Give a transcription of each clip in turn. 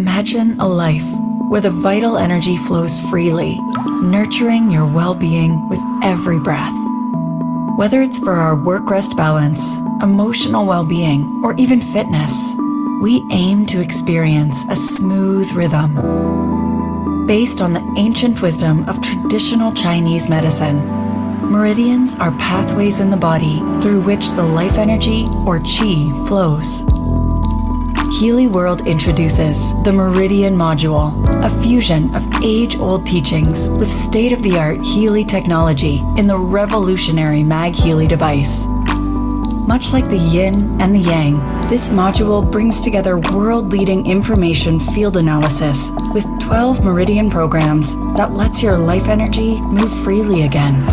Imagine a life where the vital energy flows freely, nurturing your well-being with every breath. Whether it's for our work-rest balance, emotional well-being, or even fitness, we aim to experience a smooth rhythm. Based on the ancient wisdom of traditional Chinese medicine, meridians are pathways in the body through which the life energy, or qi, flows. HealAdvisor introduces the Meridian Module, a fusion of age-old teachings with state-of-the-art Healy technology in the revolutionary Mag Healy device. Much like the yin and the yang, this module brings together world-leading information field analysis with 12 meridian programs that lets your life energy move freely again.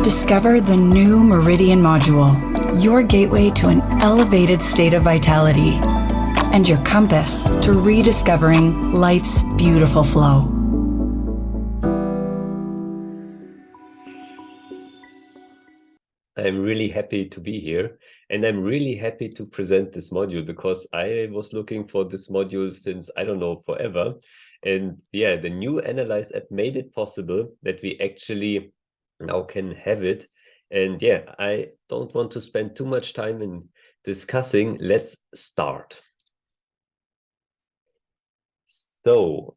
Discover the new Meridian Module, your gateway to an elevated state of vitality, and your compass to rediscovering life's beautiful flow. I'm really happy to be here, and I'm really happy to present this module because I was looking for this module since, I don't know, forever. And yeah, the new Analyze app made it possible that we actually now can have it. And yeah, I don't want to spend too much time in discussing. Let's start. So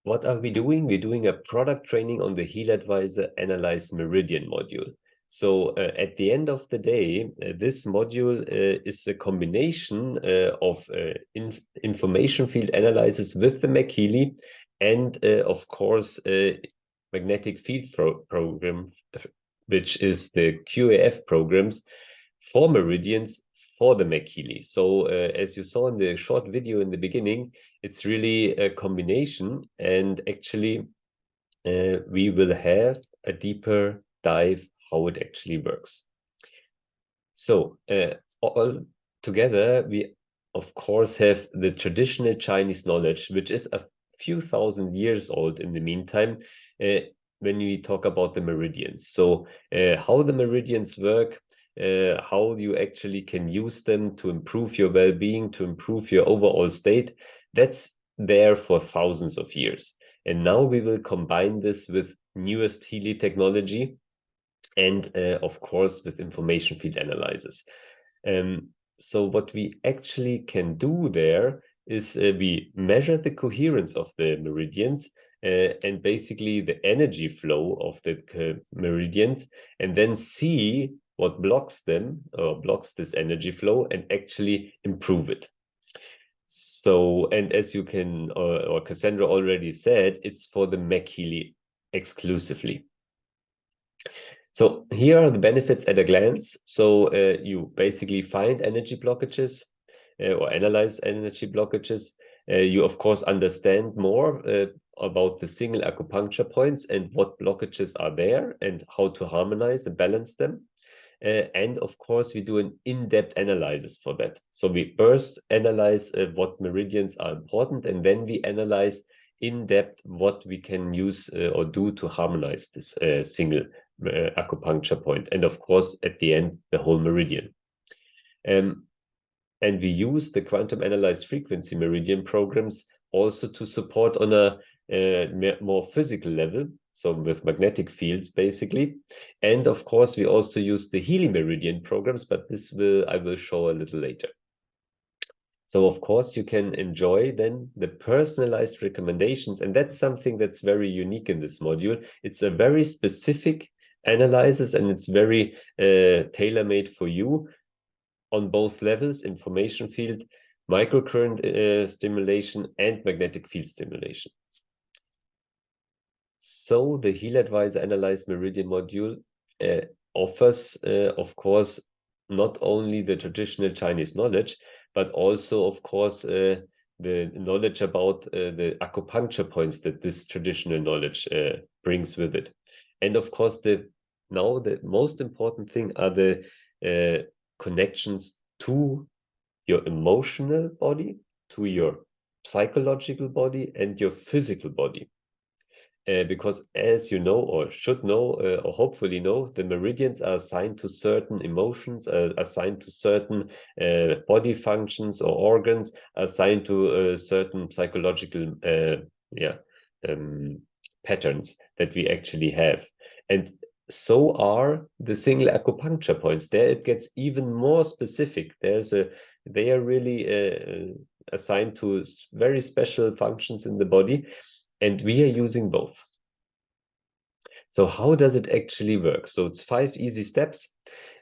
what are we doing? We're doing a product training on the HealAdvisor Analyse Meridian Module. So at the end of the day, this module is a combination of information field analysis with the McHealy and of course magnetic field program, which is the QAF programs for meridians for the McHealy. So as you saw in the short video in the beginning, it's really a combination, and actually we will have a deeper dive how it actually works. So all together, we of course have the traditional Chinese knowledge, which is a few thousand years old in the meantime, when we talk about the meridians. So how the meridians work, how you actually can use them to improve your well-being, to improve your overall state, that's there for thousands of years. And now we will combine this with newest Healy technology and of course with information field analysis. So what we actually can do there is we measure the coherence of the meridians and basically the energy flow of the meridians, and then see what blocks them or blocks this energy flow and actually improve it. So, and as you can, or Cassandra already said, it's for the McHealy exclusively. So here are the benefits at a glance. So you basically find energy blockages or analyze energy blockages. You, of course, understand more about the single acupuncture points and what blockages are there and how to harmonize and balance them. And of course, we do an in-depth analysis for that. So we first analyze what meridians are important, and then we analyze in depth what we can use or do to harmonize this single acupuncture point, and of course at the end the whole meridian. And we use the quantum analyzed frequency meridian programs also to support on a more physical level, so with magnetic fields basically. And of course we also use the Healy meridian programs, but this I will show a little later. So of course you can enjoy then the personalized recommendations, and that's something that's very unique in this module. It's a very specific analysis, and it's very tailor-made for you on both levels: information field, microcurrent stimulation, and magnetic field stimulation. So the HealAdvisor Analyse Meridian Module offers, of course, not only the traditional Chinese knowledge, but also, of course, the knowledge about the acupuncture points that this traditional knowledge brings with it. And of course, now the most important thing are the connections to your emotional body, to your psychological body, and your physical body. because as you know, or should know, or hopefully know, the meridians are assigned to certain emotions, assigned to certain body functions or organs, assigned to certain psychological patterns that we actually have. And so are the single acupuncture points. There it gets even more specific. They are really assigned to very special functions in the body, and we are using both. So how does it actually work? So it's 5 easy steps.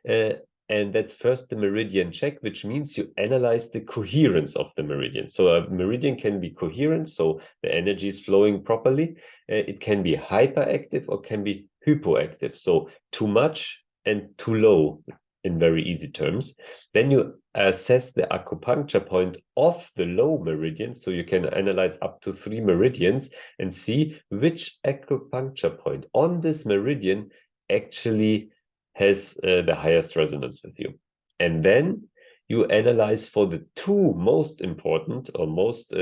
And that's first the meridian check, which means you analyze the coherence of the meridian. So a meridian can be coherent, so the energy is flowing properly. It can be hyperactive or can be hypoactive, so too much and too low in very easy terms. Then you assess the acupuncture point of the low meridian, so you can analyze up to 3 meridians and see which acupuncture point on this meridian actually has the highest resonance with you. And then you analyze for the 2 most important or most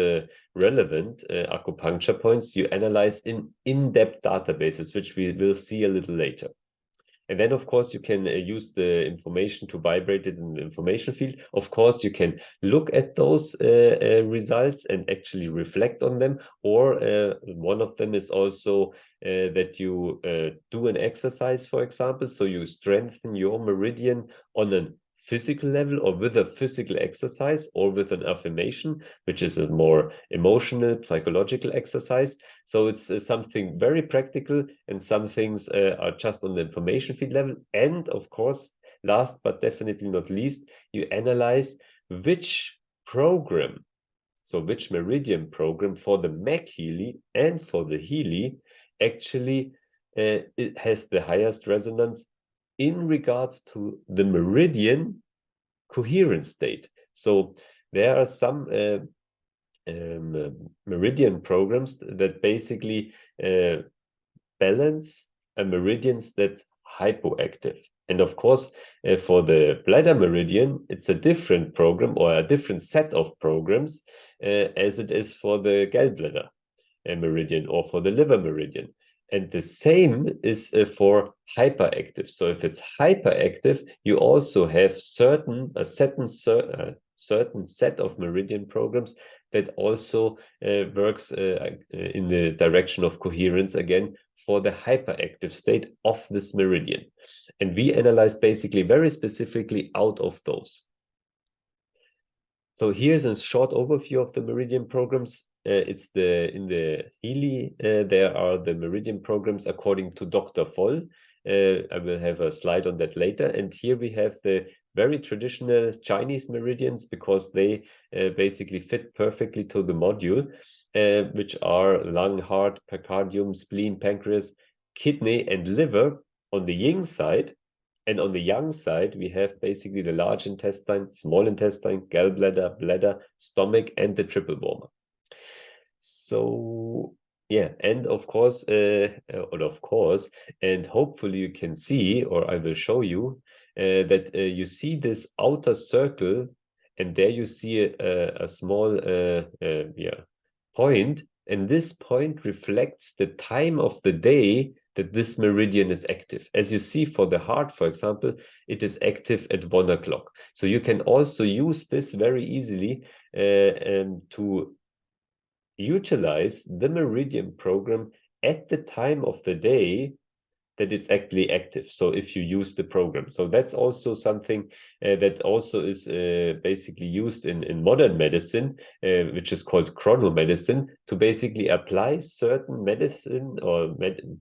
relevant acupuncture points. You analyze in in-depth databases, which we will see a little later. And then, of course, you can use the information to vibrate it in the information field. Of course, you can look at those results and actually reflect on them. Or one of them is also that you do an exercise, for example. So you strengthen your meridian on a physical level, or with a physical exercise, or with an affirmation, which is a more emotional, psychological exercise. So it's something very practical, and some things are just on the information feed level. And of course, last but definitely not least, you analyze which program, so which meridian program for the MAC Healy and for the Healy actually it has the highest resonance in regards to the meridian coherence state. So there are some meridian programs that basically balance a meridian that's hypoactive. And of course, for the bladder meridian, it's a different program or a different set of programs as it is for the gallbladder meridian or for the liver meridian. And the same is for hyperactive. So if it's hyperactive, you also have a certain set of meridian programs that also works in the direction of coherence again for the hyperactive state of this meridian. And we analyze basically very specifically out of those. So here's a short overview of the meridian programs. In the Healy, there are the meridian programs according to Dr. Voll. I will have a slide on that later. And here we have the very traditional Chinese meridians, because they basically fit perfectly to the module, which are lung, heart, pericardium, spleen, pancreas, kidney, and liver on the yin side. And on the yang side, we have basically the large intestine, small intestine, gallbladder, bladder, stomach, and the triple warmer. So yeah, and of course, and hopefully you can see, or I will show you, that you see this outer circle, and there you see a small point, and this point reflects the time of the day that this meridian is active. As you see, for the heart, for example, it is active at 1 o'clock. So you can also use this very easily to utilize the meridian program at the time of the day that it's actually active. So if you use the program, so that's also something that also is basically used in modern medicine, which is called chronomedicine, to basically apply certain medicine or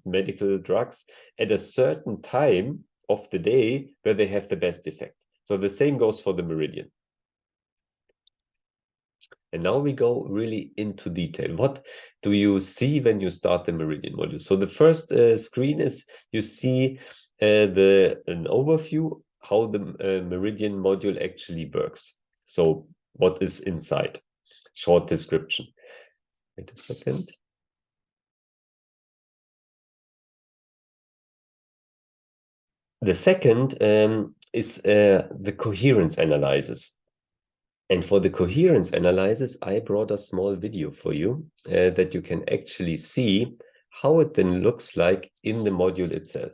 medical drugs at a certain time of the day where they have the best effect. So the same goes for the meridian. And now we go really into detail. What do you see when you start the Meridian module? So the first screen is you see an overview how the Meridian module actually works. So what is inside? Short description. Wait a second. The second is the coherence analysis. And for the coherence analysis, I brought a small video for you that you can actually see how it then looks like in the module itself.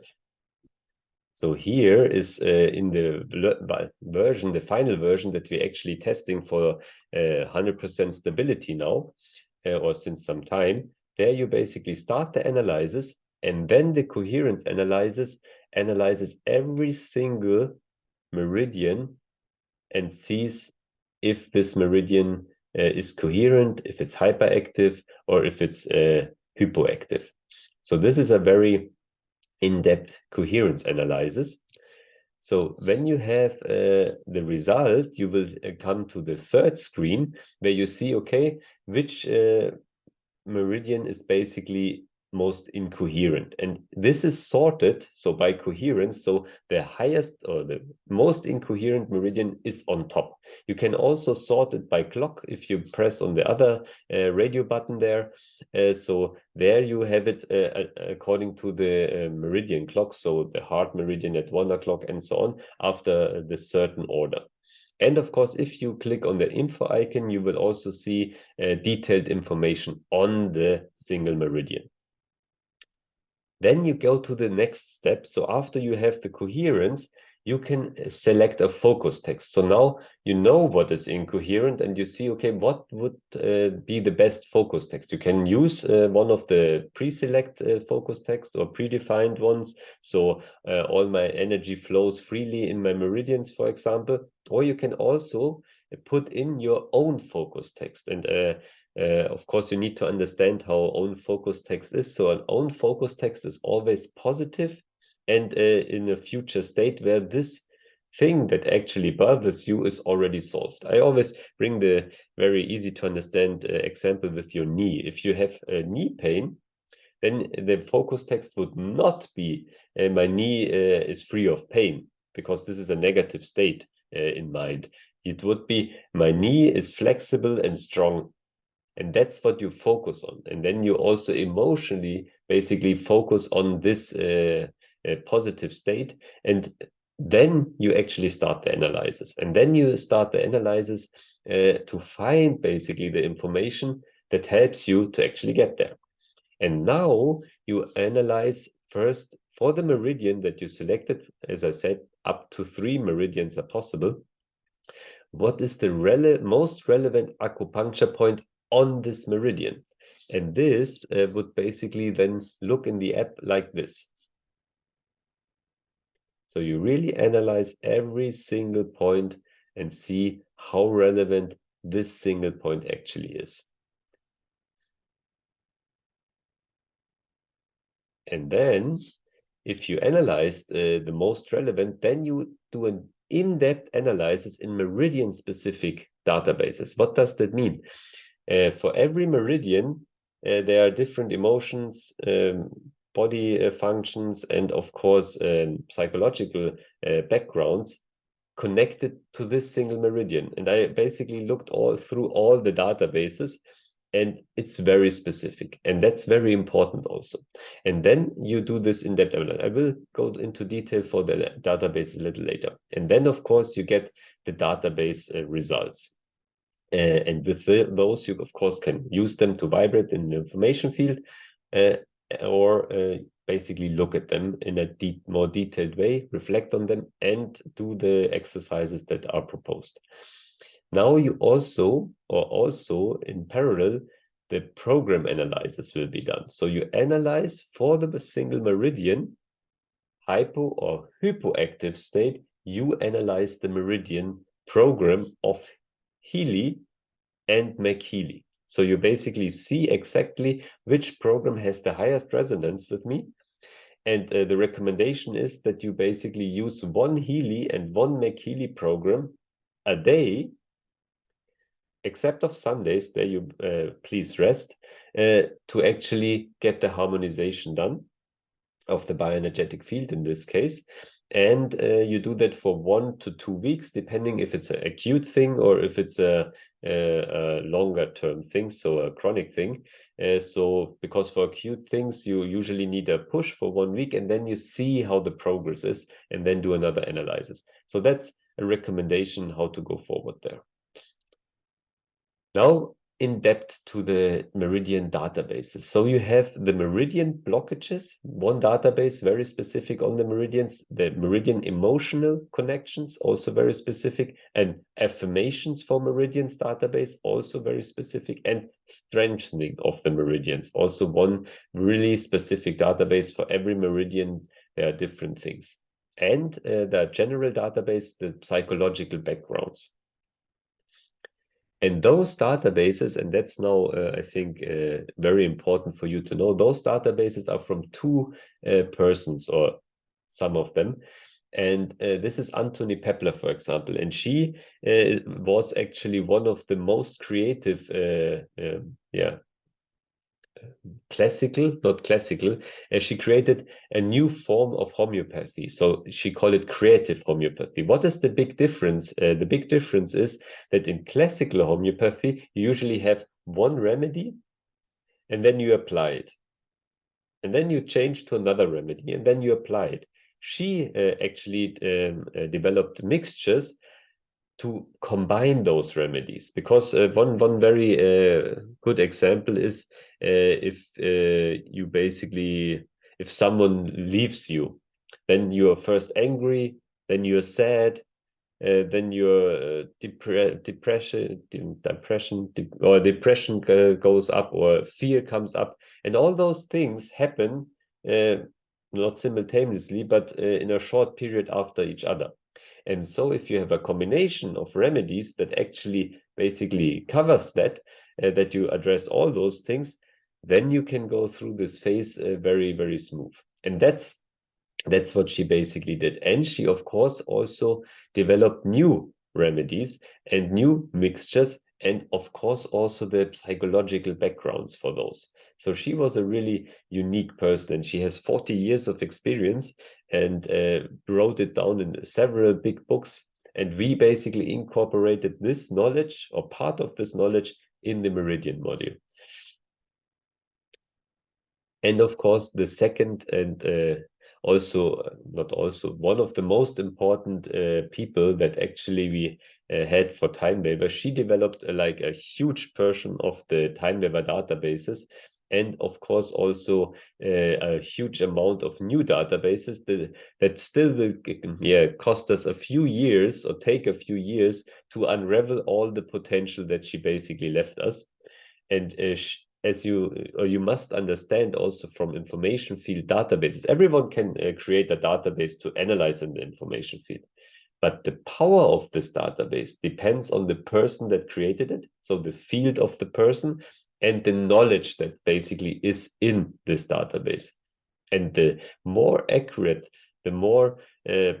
So here is in the version, the final version that we're actually testing for 100% stability now, or since some time. There you basically start the analysis, and then the coherence analysis analyzes every single meridian and sees if this meridian is coherent, if it's hyperactive, or if it's hypoactive. So this is a very in-depth coherence analysis. So when you have the result, you will come to the third screen where you see, okay, which meridian is basically most incoherent. And this is sorted, so by coherence, so the highest or the most incoherent meridian is on top. You can also sort it by clock if you press on the other radio button there. So there you have it according to the meridian clock, so the heart meridian at 1 o'clock and so on, after the certain order. And of course, if you click on the info icon, you will also see detailed information on the single meridian. Then you go to the next step. So after you have the coherence, you can select a focus text. So now you know what is incoherent and you see, okay, what would be the best focus text? You can use one of the pre-select focus text or predefined ones. So all my energy flows freely in my meridians, for example. Or you can also put in your own focus text. And of course, you need to understand how own focus text is. So an own focus text is always positive and in a future state where this thing that actually bothers you is already solved. I always bring the very easy to understand example with your knee. If you have knee pain, then the focus text would not be my knee is free of pain, because this is a negative state in mind. It would be my knee is flexible and strong. And that's what you focus on. And then you also emotionally basically focus on this positive state. And then you actually start the analysis. And then you start the analysis to find basically the information that helps you to actually get there. And now you analyze first for the meridian that you selected. As I said, up to 3 meridians are possible. What is the most relevant acupuncture point on this meridian? And this would basically then look in the app like this. So you really analyze every single point and see how relevant this single point actually is. And then if you analyze the most relevant, then you do an in-depth analysis in meridian-specific databases. What does that mean? For every meridian, there are different emotions, body functions, and of course, psychological backgrounds connected to this single meridian. And I basically looked through all the databases, and it's very specific, and that's very important also. And then you do this in-depth analysis. I will go into detail for the database a little later. And then, of course, you get the database results. And with those, you, of course, can use them to vibrate in the information field or basically look at them in a more detailed way, reflect on them, and do the exercises that are proposed. Now you also in parallel, the program analysis will be done. So you analyze for the single meridian, hypo or hypoactive state, you analyze the meridian program of Healy and McHealy. So you basically see exactly which program has the highest resonance with me. And the recommendation is that you basically use one Healy and one McHealy program a day, except of Sundays, there you please rest, to actually get the harmonization done of the bioenergetic field in this case. And you do that for 1 to 2 weeks, depending if it's an acute thing or if it's a longer term thing, so a chronic thing. So because for acute things, you usually need a push for 1 week, and then you see how the progress is, and then do another analysis. So that's a recommendation how to go forward there. Now, in depth to the meridian databases. So you have the meridian blockages, one database very specific on the meridians, the meridian emotional connections, also very specific, and affirmations for meridians database, also very specific, and strengthening of the meridians, also one really specific database for every meridian. There are different things. And the general database, the psychological backgrounds. And those databases, and that's now, I think, very important for you to know, those databases are from two persons, or some of them. And this is Antonypeper, for example. And she was actually one of the most creative, she created a new form of homeopathy. So she called it creative homeopathy. What is the big difference? The big difference is that in classical homeopathy, you usually have one remedy and then you apply it. And then you change to another remedy and then you apply it. She actually developed mixtures to combine those remedies, because one very good example is if you basically, if someone leaves you, then you're first angry, then you're sad, then your depression goes up, or fear comes up, and all those things happen not simultaneously, but in a short period after each other. And so if you have a combination of remedies that actually basically covers that, that you address all those things, then you can go through this phase very, very smooth. And that's what she basically did. And she, of course, also developed new remedies and new mixtures, and of course also the psychological backgrounds for those. So she was a really unique person, and she has 40 years of experience and wrote it down in several big books. And we basically incorporated this knowledge, or part of this knowledge, in the Meridian module. And of course, the second and one of the most important people that actually we had for TimeWaver, she developed like a huge portion of the TimeWaver databases, and of course also a huge amount of new databases that still will cost us a few years, or take a few years to unravel all the potential that she basically left us. And as you must understand also from information field databases, everyone can create a database to analyze in the information field. But the power of this database depends on the person that created it, so the field of the person, and the knowledge that basically is in this database. And the more accurate, the more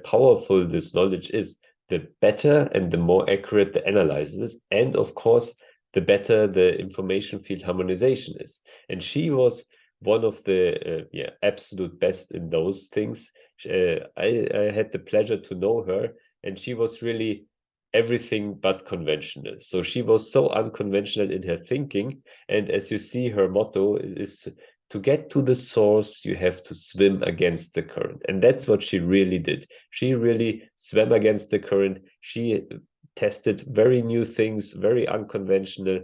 powerful this knowledge is, the better and the more accurate the analysis is. And of course, the better the information field harmonization is. And she was one of the absolute best in those things. I had the pleasure to know her, and she was really everything but conventional. So she was so unconventional in her thinking. And as you see, her motto is, to get to the source, you have to swim against the current. And that's what she really did. She really swam against the current. She tested very new things, very unconventional,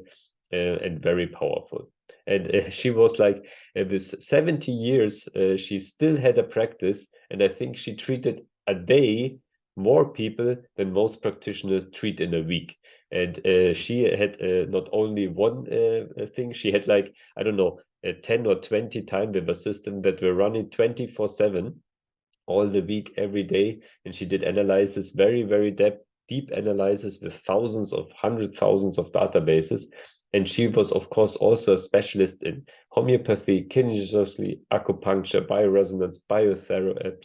and very powerful. And she was like, with 70 years, she still had a practice. And I think she treated a day more people than most practitioners treat in a week. And she had not only one thing, she had like, I don't know, 10 or 20 TimeWaver systems that were running 24/7 all the week, every day. And she did analysis, very, very deep analysis with hundreds of thousands of databases. And she was, of course, also a specialist in homeopathy, kinesiology, acupuncture, bioresonance,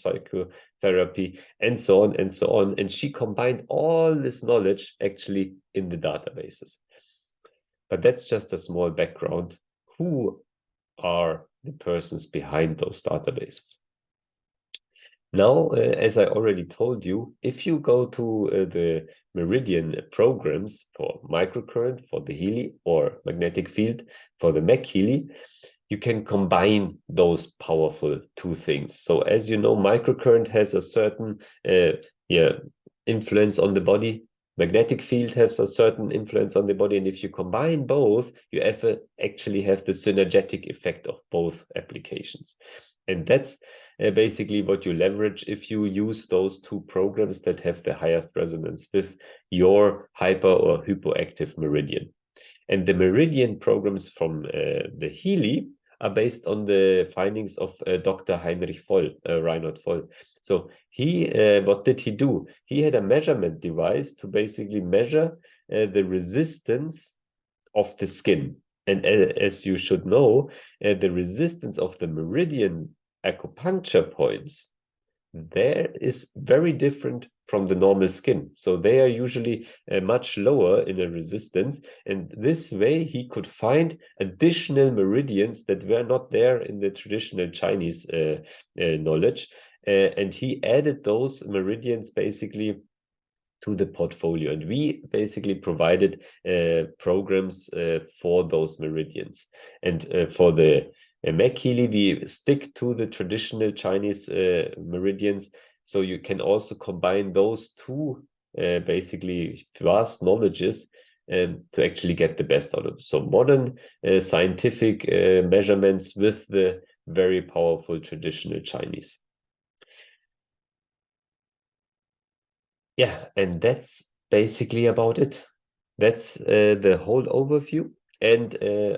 psychotherapy, and so on and so on. And she combined all this knowledge actually in the databases. But that's just a small background. Who are the persons behind those databases? Now, as I already told you, if you go to the Meridian programs for microcurrent, for the Healy, or magnetic field for the Mac Healy, you can combine those powerful two things. So as you know, microcurrent has a certain influence on the body, magnetic field has a certain influence on the body. And if you combine both, you actually have the synergetic effect of both applications. And that's basically what you leverage if you use those two programs that have the highest resonance with your hyper or hypoactive meridian. And the meridian programs from the Healy are based on the findings of Dr. Heinrich Voll, Reinhard Voll. So what did he do? He had a measurement device to basically measure the resistance of the skin. And as you should know, the resistance of the meridian acupuncture points there is very different from the normal skin. So they are usually much lower in a resistance. And this way he could find additional meridians that were not there in the traditional Chinese knowledge. And he added those meridians basically to the portfolio. And we basically provided programs for those meridians. And for the McHealy, we stick to the traditional Chinese meridians. So you can also combine those two basically vast knowledges to actually get the best out of it. So modern scientific measurements with the very powerful traditional Chinese. Yeah, and that's basically about it. That's the whole overview. And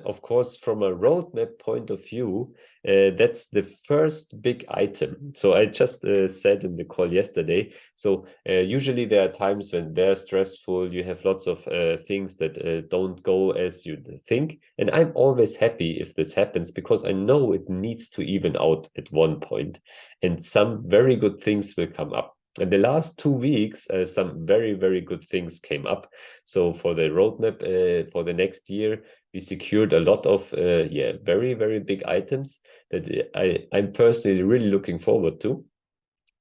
of course, from a roadmap point of view, that's the first big item. So I just said in the call yesterday, so usually there are times when they're stressful, you have lots of things that don't go as you think. And I'm always happy if this happens because I know it needs to even out at one point, and some very good things will come up. And the last 2 weeks, some very, very good things came up. So for the roadmap for the next year, we secured a lot of very, very big items that I'm personally really looking forward to.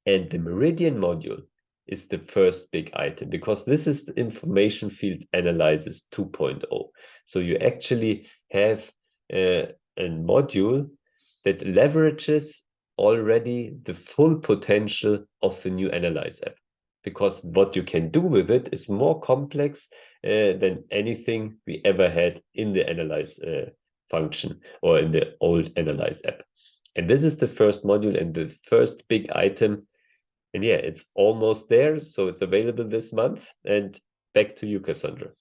And the Meridian module is the first big item because this is the information field analysis 2.0. So you actually have a module that leverages already the full potential of the new Analyze app, because what you can do with it is more complex than anything we ever had in the Analyze function or in the old Analyze app. And this is the first module and the first big item. And yeah, it's almost there. So it's available this month. And back to you, Cassandra.